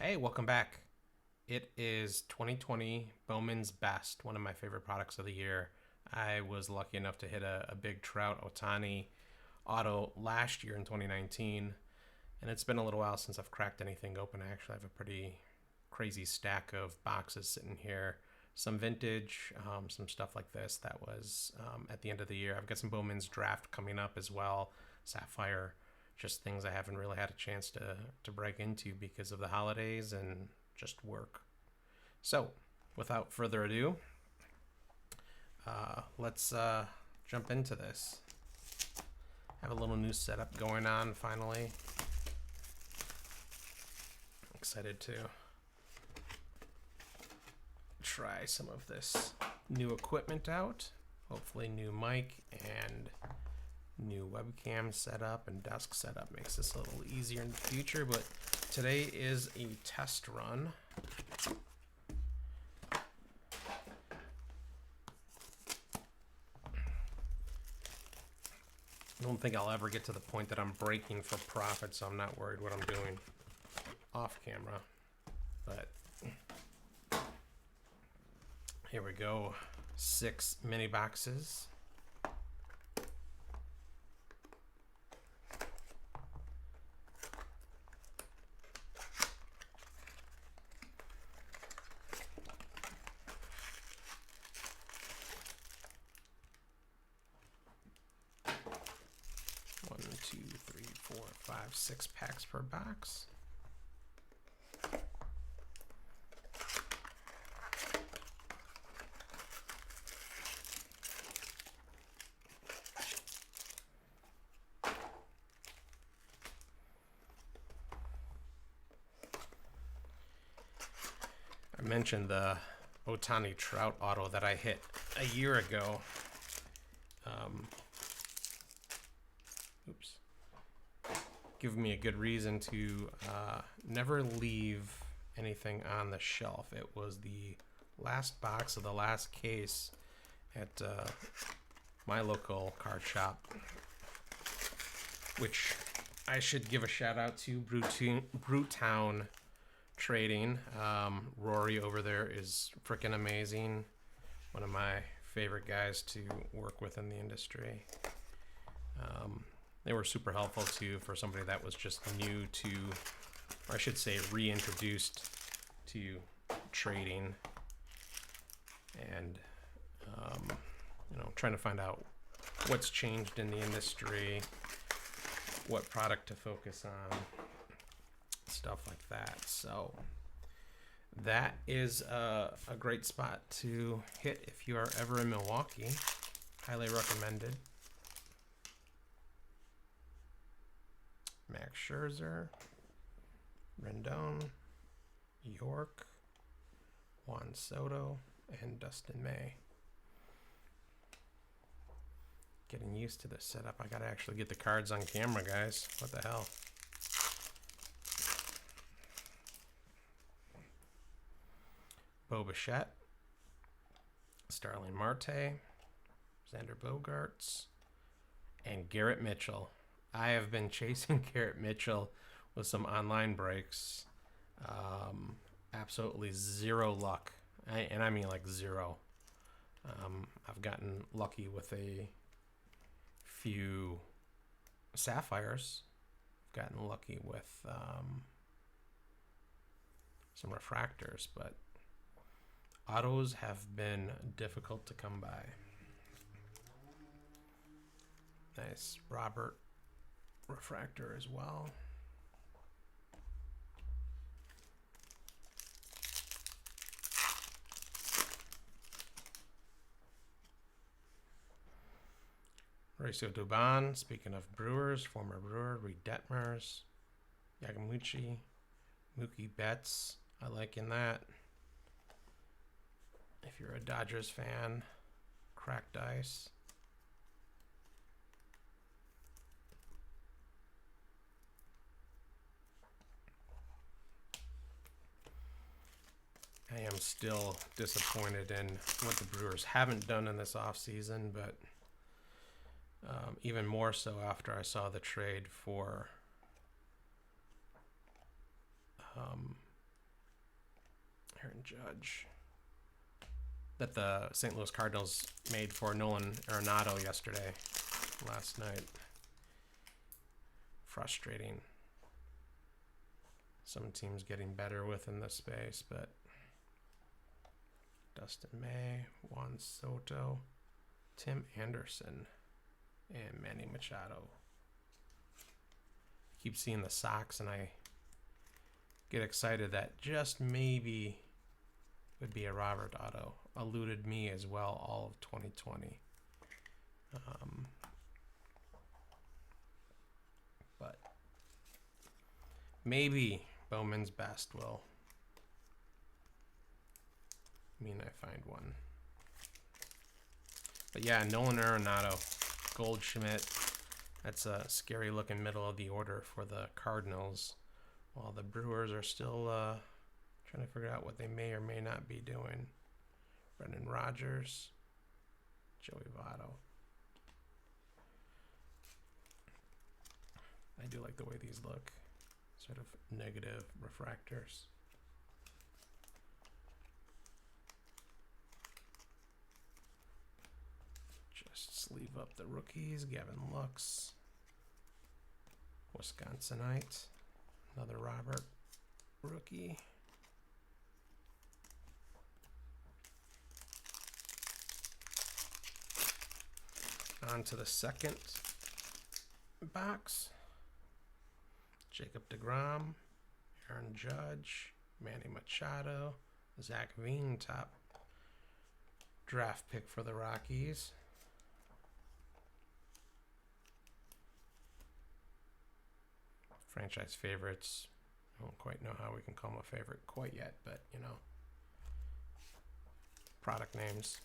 Hey, welcome back. It is 2020 Bowman's Best, one of my favorite products of the year. I was lucky enough to hit a big Trout Ohtani auto last year in 2019, and it's been a little while since I've cracked anything open. I actually have a pretty crazy stack of boxes sitting here. Some vintage, some stuff like this that was at the end of the year. I've got some Bowman's Draft coming up as well, Sapphire, just things I haven't really had a chance to break into because of the holidays and just work. So, without further ado, let's jump into this. Have a little new setup going on finally. Excited to try some of this new equipment out. Hopefully, new mic and new webcam setup and desk setup makes this a little easier in the future, but today is a test run. I don't think I'll ever get to the point that I'm breaking for profit, so I'm not worried what I'm doing off camera. But here we go. 6 mini boxes. One, two, three, four, five, 6 packs per box. I mentioned the Ohtani Trout auto that I hit a year ago. Give me a good reason to never leave anything on the shelf. It was the last box of the last case at my local card shop, which I should give a shout out to Brewtown Trading. Rory over there is freaking amazing. One of my favorite guys to work with in the industry. They were super helpful too for somebody that was just new to, or I should say reintroduced to trading, and trying to find out what's changed in the industry, what product to focus on, stuff like that. So that is a great spot to hit if you are ever in Milwaukee. Highly recommended. Max Scherzer, Rendon, York, Juan Soto, and Dustin May. Getting used to this setup. I gotta actually get the cards on camera, guys. What the hell? Bo Bichette, Starling Marte, Xander Bogaerts, and Garrett Mitchell. I have been chasing Garrett Mitchell with some online breaks. Absolutely zero luck. And I mean like zero. I've gotten lucky with a few sapphires. I've gotten lucky with some refractors, but autos have been difficult to come by. Nice Robert refractor as well. Mauricio Dubon, speaking of Brewers, former Brewer, Reed Detmers, Yagamuchi, Mookie Betts, I like in that. If you're a Dodgers fan, cracked ice. I am still disappointed in what the Brewers haven't done in this offseason, but even more so after I saw the trade for Aaron Judge. That the St. Louis Cardinals made for Nolan Arenado last night. Frustrating. Some teams getting better within the space, but Dustin May, Juan Soto, Tim Anderson, and Manny Machado. I keep seeing the Sox, and I get excited that just maybe would be a Robert auto. Eluded me as well all of 2020. But maybe Bowman's best will mean I find one. But yeah, Nolan Arenado, Goldschmidt. That's a scary looking middle of the order for the Cardinals, while the Brewers are still trying to figure out what they may or may not be doing. Brendan Rodgers, Joey Votto. I do like the way these look. Sort of negative refractors. Just sleeve up the rookies. Gavin Lux. Wisconsinite. Another Robert rookie. On to the second box. Jacob deGrom, Aaron Judge, Manny Machado, Zach Veen, top draft pick for the Rockies. Franchise favorites. I don't quite know how we can call them a favorite quite yet, but you know, product names.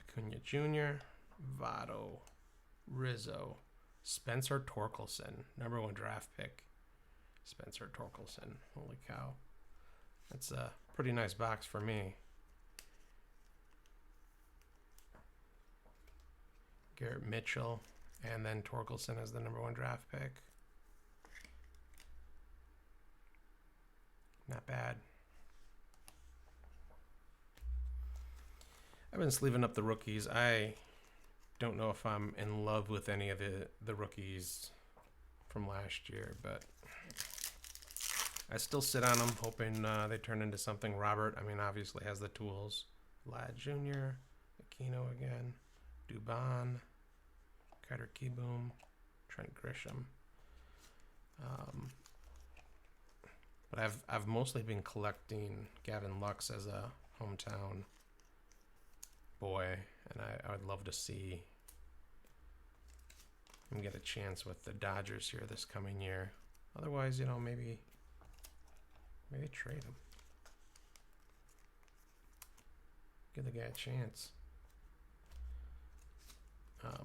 Acuna Jr., Votto, Rizzo, Spencer Torkelson, number 1 draft pick. Spencer Torkelson, holy cow. That's a pretty nice box for me. Garrett Mitchell, and then Torkelson as the number 1 draft pick. Not bad. I've been sleeving up the rookies. I don't know if I'm in love with any of the rookies from last year, but I still sit on them, hoping they turn into something. Robert, I mean, obviously has the tools. Vlad Jr., Aquino again, Dubon, Carter Kieboom, Trent Grisham. But I've mostly been collecting Gavin Lux as a hometown boy, and I would love to see him get a chance with the Dodgers here this coming year. Otherwise, you know, maybe trade him. Give the guy a chance.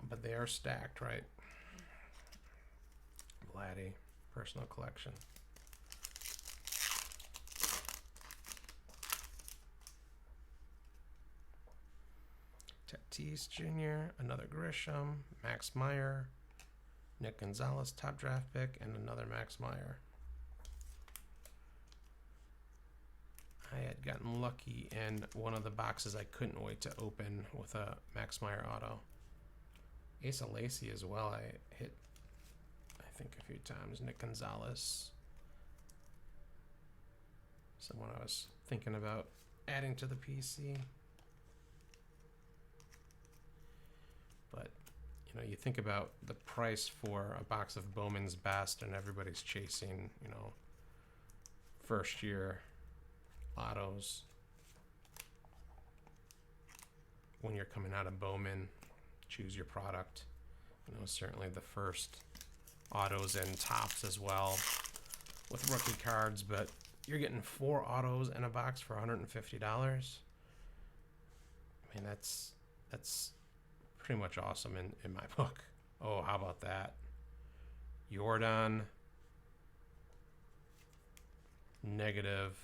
But they are stacked, right? Vladdy, personal collection. Tatis Jr., another Grisham, Max Meyer, Nick Gonzalez, top draft pick, and another Max Meyer. I had gotten lucky in one of the boxes I couldn't wait to open with a Max Meyer auto. Asa Lacy as well, I hit, I think, a few times. Nick Gonzalez. Someone I was thinking about adding to the PC. But, you know, you think about the price for a box of Bowman's Best, and everybody's chasing, you know, first year autos. When you're coming out of Bowman, choose your product. You know, certainly the first autos and tops as well with rookie cards, but you're getting 4 autos in a box for $150. I mean, that's pretty much awesome in my book. Oh, how about that? Jordan, negative.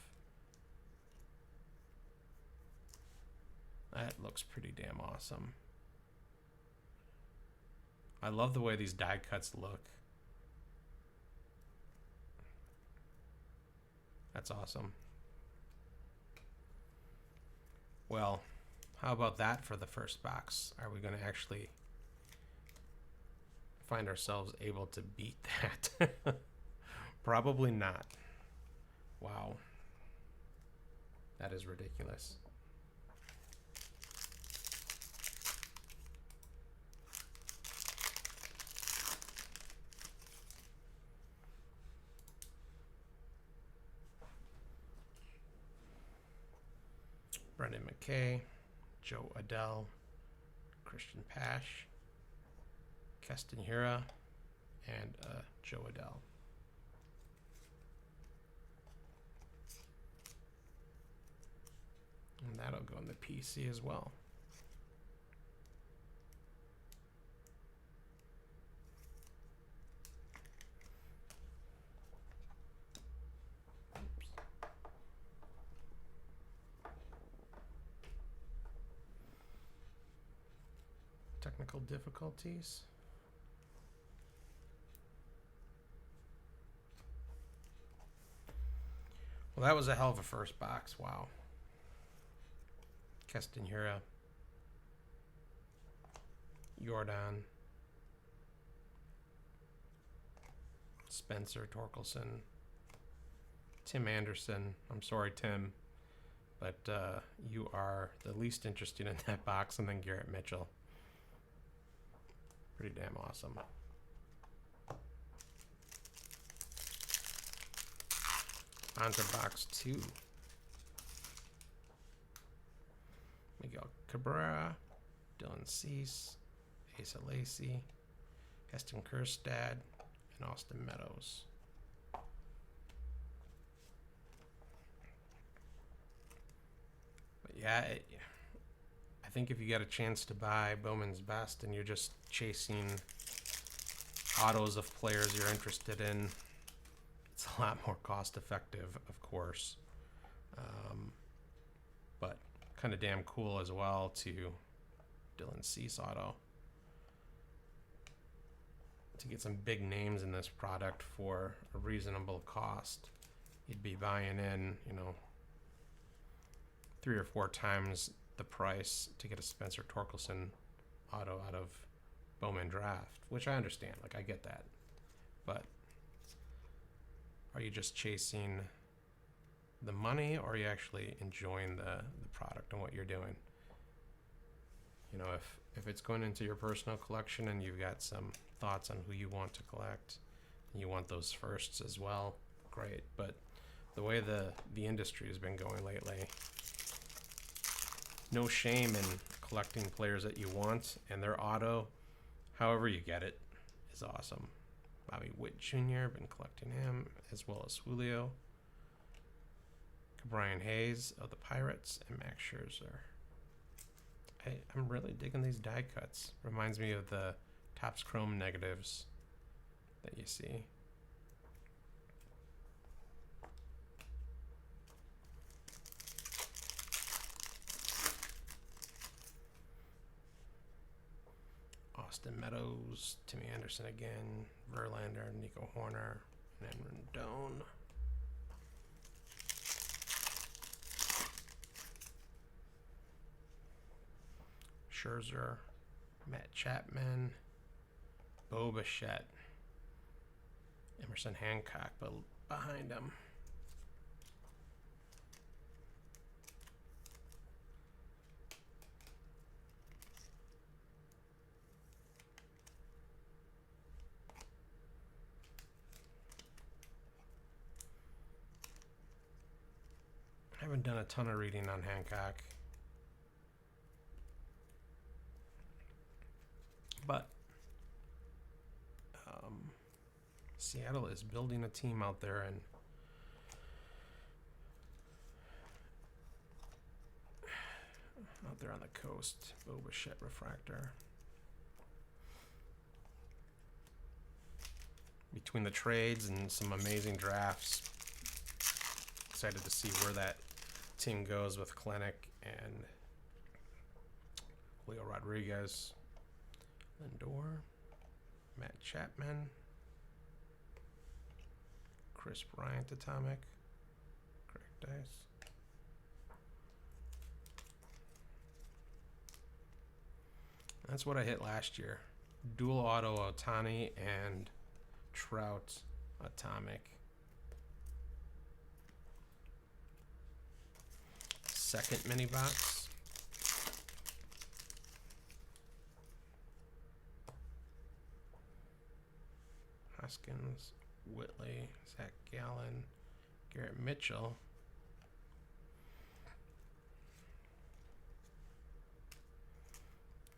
That looks pretty damn awesome. I love the way these die cuts look. That's awesome. Well, how about that for the first box? Are we going to actually find ourselves able to beat that? Probably not. Wow. That is ridiculous. Brendan McKay, Joe Adele, Christian Pash, Keston Hira, and Joe Adele. And that'll go in the PC as well. Technical difficulties. Well, that was a hell of a first box. Wow. Keston Hira, Jordan, Spencer Torkelson, Tim Anderson. I'm sorry, Tim, but you are the least interested in that box, and then Garrett Mitchell. Pretty damn awesome. On to box 2. Miguel Cabrera, Dylan Cease, Asa Lacy, Heston Kjerstad, and Austin Meadows. But yeah, I think if you get a chance to buy Bowman's Best and you're just chasing autos of players you're interested in, it's a lot more cost effective, of course. But kind of damn cool as well to Dylan Cease auto. To get some big names in this product for a reasonable cost, you'd be buying in, 3 or 4 times the price to get a Spencer Torkelson auto out of Bowman Draft, which I understand. Like, I get that. But are you just chasing the money, or are you actually enjoying the product and what you're doing? If it's going into your personal collection and you've got some thoughts on who you want to collect, and you want those firsts as well, great. But the way the industry has been going lately, no shame in collecting players that you want, and their auto, however you get it, is awesome. Bobby Witt Jr., been collecting him, as well as Julio. Brian Hayes of the Pirates, and Max Scherzer. I'm really digging these die cuts. Reminds me of the Topps Chrome negatives that you see. Austin Meadows, Timmy Anderson again, Verlander, Nico Horner, and then Rendon. Scherzer, Matt Chapman, Bo Bichette, Emerson Hancock behind him. I haven't done a ton of reading on Hancock, but Seattle is building a team out there, and out there on the coast. Bo Bichette refractor. Between the trades and some amazing drafts, excited to see where that team goes with Clinic and Julio Rodriguez, Lindor, Matt Chapman, Chris Bryant atomic, dice. That's what I hit last year. Dual auto Ohtani and Trout atomic. Second mini box. Hoskins, Whitley, Zach Gallen, Garrett Mitchell.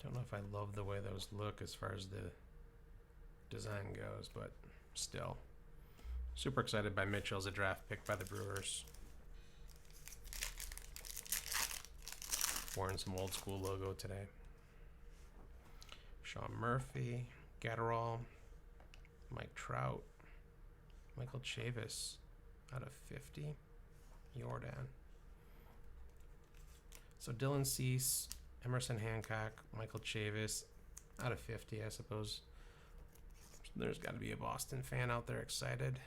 Don't know if I love the way those look as far as the design goes, but still. Super excited by Mitchell as a draft pick by the Brewers. Wearing some old school logo today. Sean Murphy, Gatterall, Mike Trout, Michael Chavis out of 50, Jordan. So Dylan Cease, Emerson Hancock, Michael Chavis out of 50, I suppose. There's got to be a Boston fan out there excited.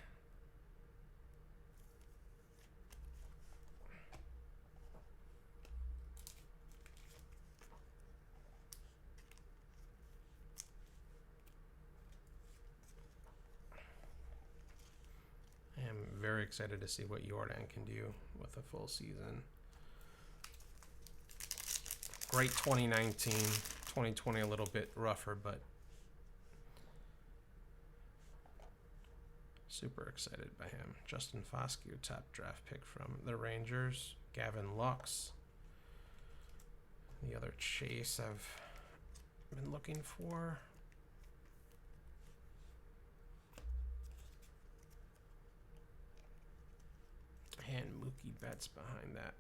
I am very excited to see what Jordan can do with a full season. Great 2019, 2020 a little bit rougher, but super excited by him. Justin Foscue, top draft pick from the Rangers. Gavin Lux, the other chase I've been looking for. And Mookie Betts behind that.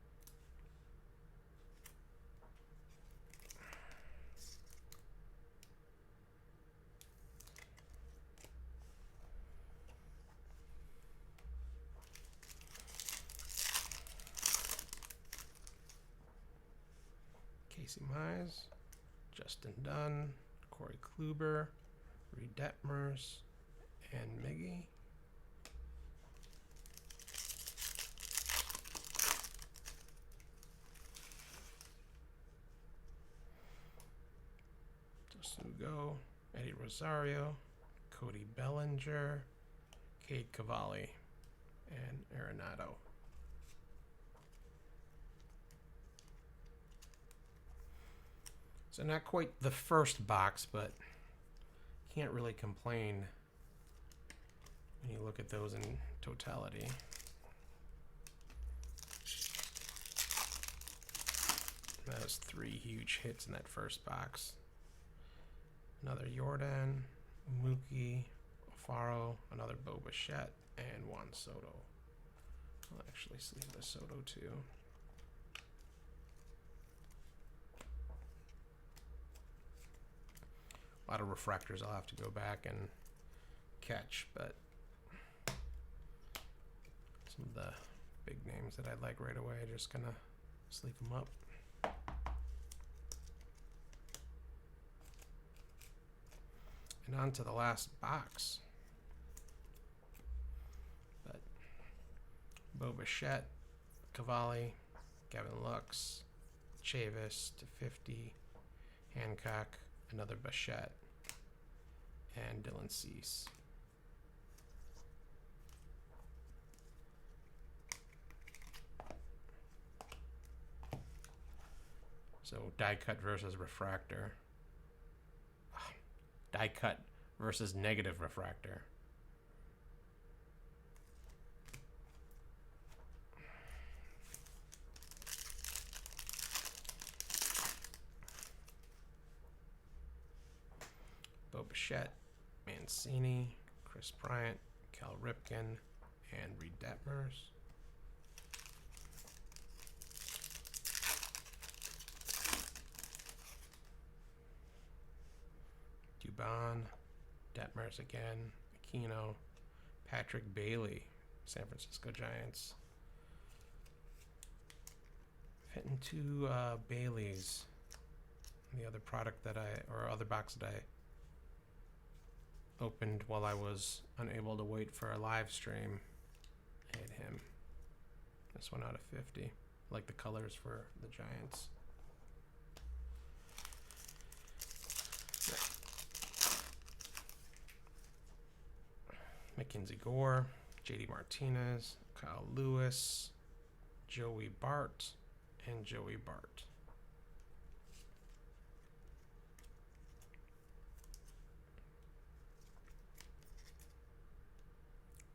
Casey Mize, Justin Dunn, Corey Kluber, Reed Detmers, and Miggy. Sugo, Eddie Rosario, Cody Bellinger, Cade Cavalli, and Arenado. So not quite the first box, but can't really complain when you look at those in totality. That was 3 huge hits in that first box. Another Jordan, Mookie, Alfaro, another Bo Bichette, and Juan Soto. I'll actually sleeve the Soto too. A lot of refractors I'll have to go back and catch, but some of the big names that I like right away, just gonna sleeve them up. And on to the last box. But Bo Bichette, Cavalli, Gavin Lux, Chavis to 50, Hancock, another Bichette, and Dylan Cease. So die cut versus refractor. Die cut versus negative refractor. Bo Bichette, Mancini, Chris Bryant, Cal Ripken, and Reed Detmers. Dubon, Detmers again, Aquino, Patrick Bailey, San Francisco Giants. Hitting 2 Baileys. The other product that other box that I opened while I was unable to wait for a live stream, I hit him. This one out of 50. I like the colors for the Giants. Mackenzie Gore, JD Martinez, Kyle Lewis, Joey Bart, and Joey Bart.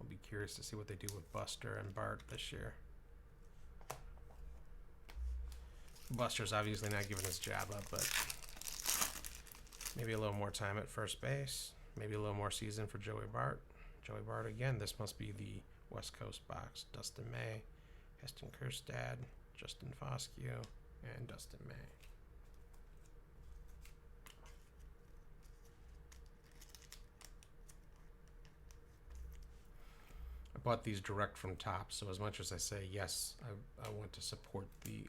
I'll be curious to see what they do with Buster and Bart this year. Buster's obviously not giving his job up, but maybe a little more time at first base. Maybe a little more season for Joey Bart. Joey Bart again. This must be the West Coast box. Dustin May, Heston Kjerstad, Justin Foscue, and Dustin May. I bought these direct from Topps, so as much as I say yes, I want to support the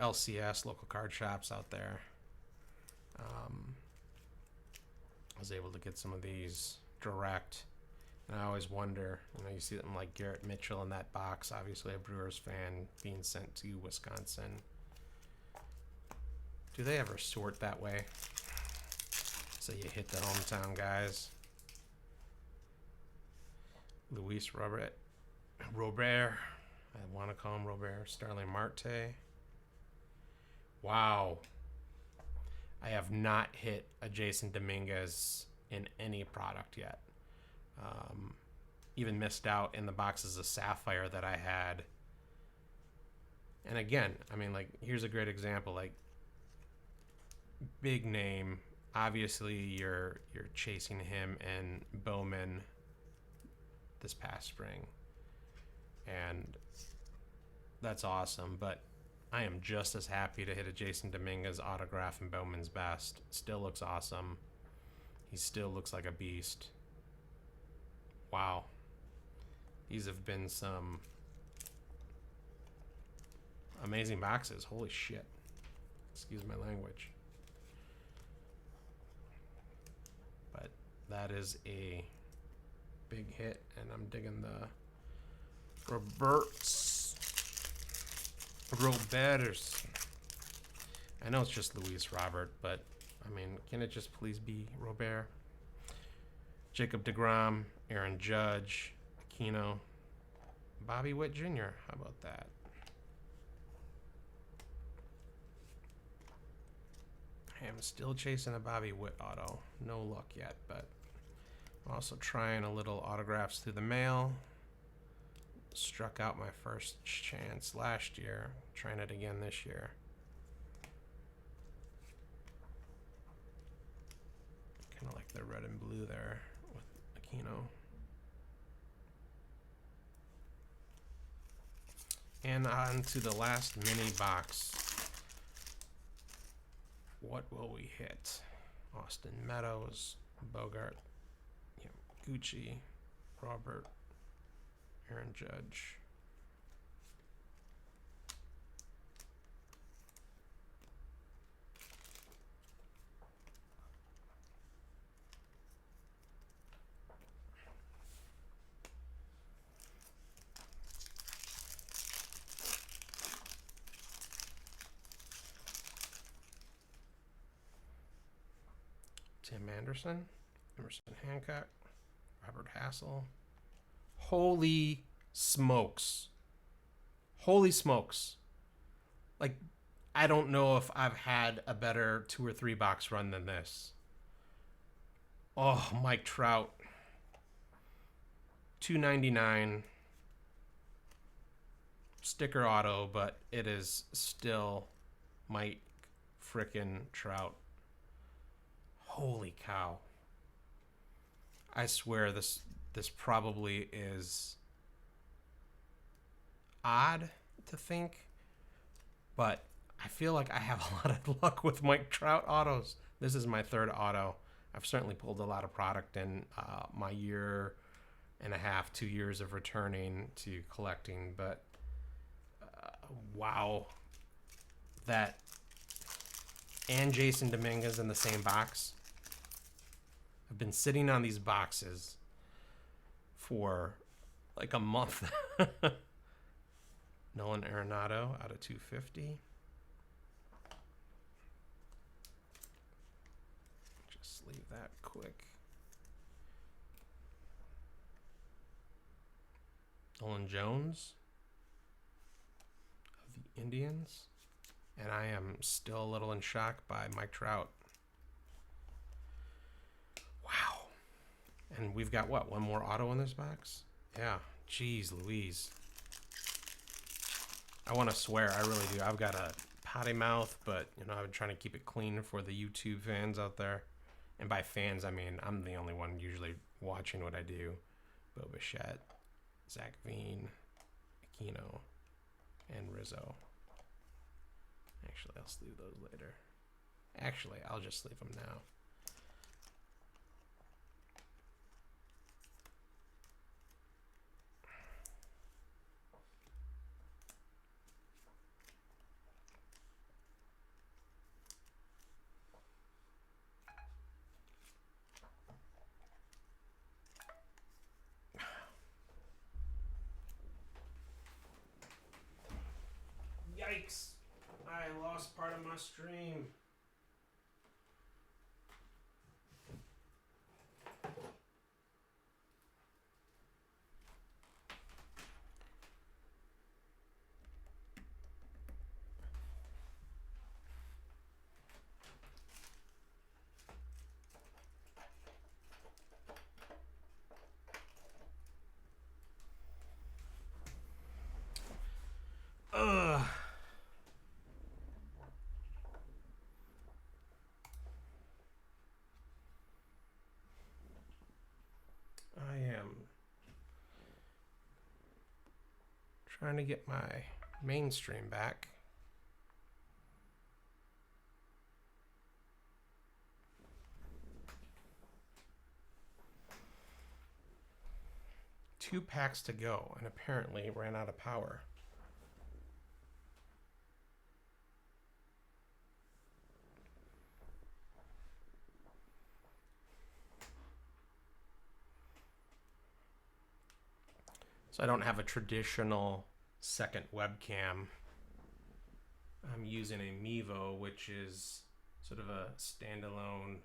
LCS, local card shops out there. I was able to get some of these direct. And I always wonder, you see them like Garrett Mitchell in that box, obviously a Brewers fan being sent to Wisconsin. Do they ever sort that way? So you hit the hometown guys. Luis Robert. I want to call him Robert. Starling Marte. Wow. I have not hit a Jason Dominguez in any product yet. Even missed out in the boxes of Sapphire that I had. And again, here's a great example. Big name. Obviously, you're chasing him and Bowman this past spring. And that's awesome. But I am just as happy to hit a Jason Dominguez autograph in Bowman's Best. Still looks awesome. He still looks like a beast. Wow. These have been some amazing boxes. Holy shit. Excuse my language. But that is a big hit, and I'm digging the Roberts. I know it's just Luis Robert, but can it just please be Robert? Jacob deGrom, Aaron Judge, Aquino, Bobby Witt Jr. How about that? I am still chasing a Bobby Witt auto. No luck yet, but I'm also trying a little autographs through the mail. Struck out my first chance last year. Trying it again this year. Kind of like the red and blue there with Aquino. And on to the last mini box. What will we hit? Austin Meadows, Bogart, Gucci, Robert, Aaron Judge. Tim Anderson, Emerson Hancock, Robert Hassel. Holy smokes. Holy smokes. I don't know if I've had a better 2 or 3 box run than this. Oh, Mike Trout. $2.99. Sticker auto, but it is still Mike frickin' Trout. Holy cow. I swear this probably is odd to think, but I feel like I have a lot of luck with Mike Trout autos. This is my 3rd auto. I've certainly pulled a lot of product in my 1.5 years, 2 years of returning to collecting, but wow. That and Jason Dominguez in the same box. I've been sitting on these boxes for like a month. Nolan Arenado out of 250. Just leave that quick. Nolan Jones of the Indians. And I am still a little in shock by Mike Trout. Wow. And we've got, what, one more auto in this box? Yeah. Jeez Louise. I want to swear, I really do. I've got a potty mouth, but, you know, I've been trying to keep it clean for the YouTube fans out there. And by fans, I mean, I'm the only one usually watching what I do. Bo Bichette, Zach Veen, Aquino, and Rizzo. Actually, I'll sleeve those later. Actually, I'll just sleeve them now. Yikes! I lost part of my stream. Ugh. I am trying to get my mainstream back. Two packs to go, and apparently ran out of power. So I don't have a traditional second webcam. I'm using a Mevo, which is sort of a standalone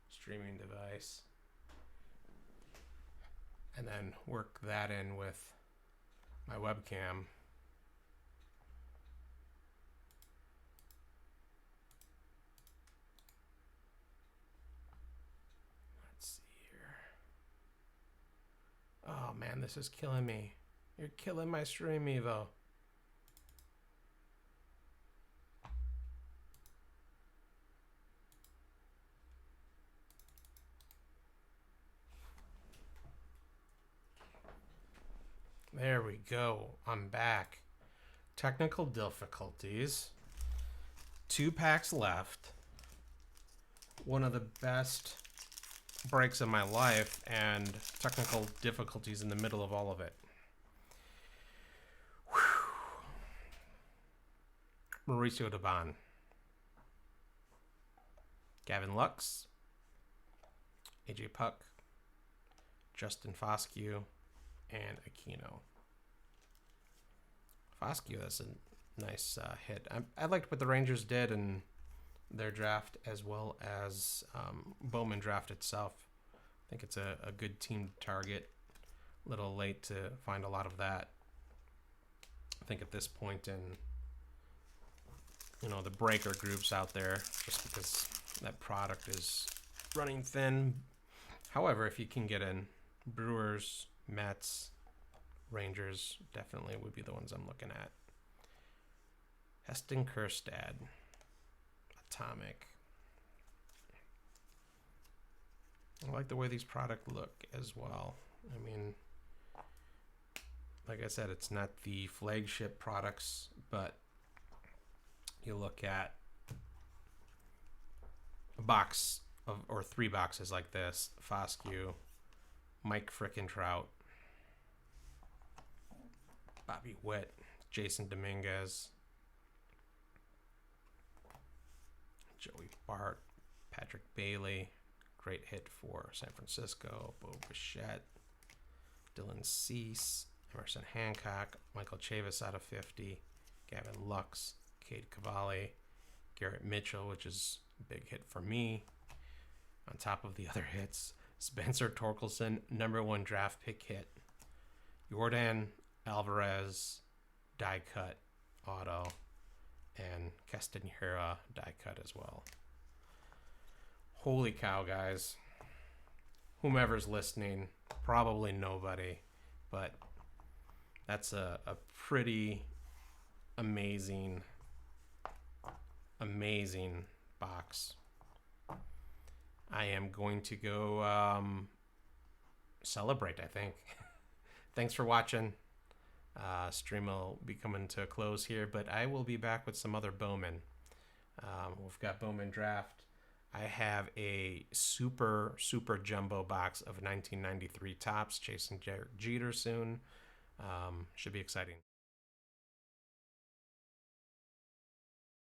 streaming device. And then work that in with my webcam. Let's see here. Oh man, this is killing me. You're killing my stream, Evo. There we go. I'm back. Technical difficulties. 2 packs left. One of the best breaks of my life, and technical difficulties in the middle of all of it. Whew. Mauricio Dubon. Gavin Lux. AJ Puck. Justin Foscue. And Aquino. Foscue, that's a nice hit. I liked what the Rangers did in their draft, as well as Bowman draft itself. I think it's a good team target. A little late to find a lot of that. I think at this point in, you know, the breaker groups out there, just because that product is running thin. However, if you can get in Brewers, Mets, Rangers, definitely would be the ones I'm looking at. Heston Kjerstad, Atomic. I like the way these products look as well. I mean, like I said, it's not the flagship products, but you look at a box of, or 3 boxes like this: Foscue, Mike frickin' Trout, Bobby Witt, Jason Dominguez, Joey Bart, Patrick Bailey, great hit for San Francisco, Bo Bichette, Dylan Cease, Emerson Hancock, Michael Chavis out of 50, Gavin Lux, Cade Cavalli, Garrett Mitchell, which is a big hit for me. On top of the other hits, Spencer Torkelson, #1 draft pick hit. Jordan Alvarez, die cut auto, and Castanera die cut as well. Holy cow, guys. Whomever's listening, probably nobody, but that's a pretty amazing box. I am going to go celebrate, I think. Thanks for watching. Stream will be coming to a close here, but I will be back with some other Bowman. We've got Bowman Draft. I have a super jumbo box of 1993 Topps chasing Jeter soon. Should be exciting.